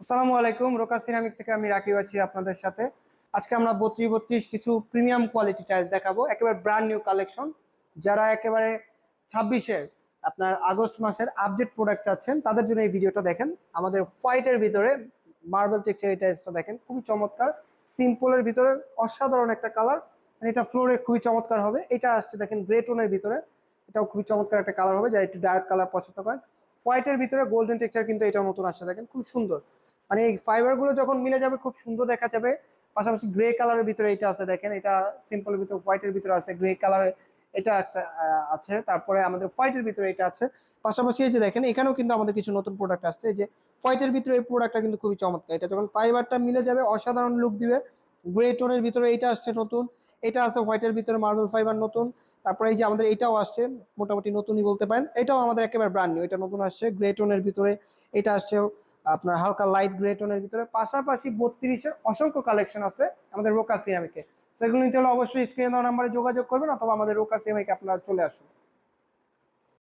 আসসালামু আলাইকুম। Roca ceramic থেকে আমি রাকিব আছি আপনাদের সাথে। আজকে আমরা 32 কিছু প্রিমিয়াম কোয়ালিটি টাইলস দেখাবো, একেবারে ব্র্যান্ড নিউ কালেকশন। যারা একেবারে 26-এর আপনার আগস্ট মাসের আপডেট প্রোডাক্ট চাচ্ছেন তাদের জন্য এই ভিডিওটা দেখেন। আমাদের হোয়াইটের ভিতরে মার্বেল টেক্সচার এই টাইলসটা দেখেন, খুবই চমৎকার। সিম্পলের ভিতরে অসাধারণ একটা কালার, মানে এটা ফ্লোরে খুবই চমৎকার হবে। এটা আসছে দেখেন গ্রে টোনের ভিতরে, এটাও খুবই চমৎকার একটা কালার হবে যারা একটু ডার্ক কালার পছন্দ করেন। হোয়াইটের ভিতরে গোল্ডেন টেক্সচার কিন্তু এটা নতুন আসছে, দেখেন খুব সুন্দর। মানে এই ফাইবার গুলো যখন মিলে যাবে খুব সুন্দর দেখা যাবে। পাশাপাশি গ্রে কালারের ভিতরে এটা আছে দেখেন, এটা সিম্পলের ভিতরে হোয়াইটের ভিতরে আছে, গ্রে কালার এটা আছে। তারপরে আমাদের হোয়াইটের ভিতরে এটা আছে। পাশাপাশি এই যে দেখেন এখানেও কিন্তু আমাদের কিছু নতুন প্রোডাক্ট আসছে। এই যে হোয়াইটের ভিতরে এই প্রোডাক্টটা কিন্তু খুবই চমৎকার, এটা যখন ফাইবারটা মিলে যাবে অসাধারণ লুক দিবে। গ্রে টোনের ভিতরে এটা আসছে নতুন, এটা আছে হোয়াইটের ভিতরে মার্বেল ফাইবার নতুন। তারপরে এই যে আমাদের এটাও আসছে, মোটামুটি নতুনই বলতে পারেন, এটাও আমাদের একেবারে ব্র্যান্ড নিউ, এটা নতুন আসছে গ্রে টোনের ভিতরে। এটা আসছে আপনার হালকা লাইট গ্রে টোনের ভিতরে। পাশাপাশি 32-এর অসংখ্য কালেকশন আছে আমাদের রোকা সিরামিকে। সেগুলো নিতে হলে অবশ্যই স্ক্রিনে দেওয়া নাম্বারে যোগাযোগ করবেন, অথবা আমাদের রোকা সিরামিকে আপনারা চলে আসুন।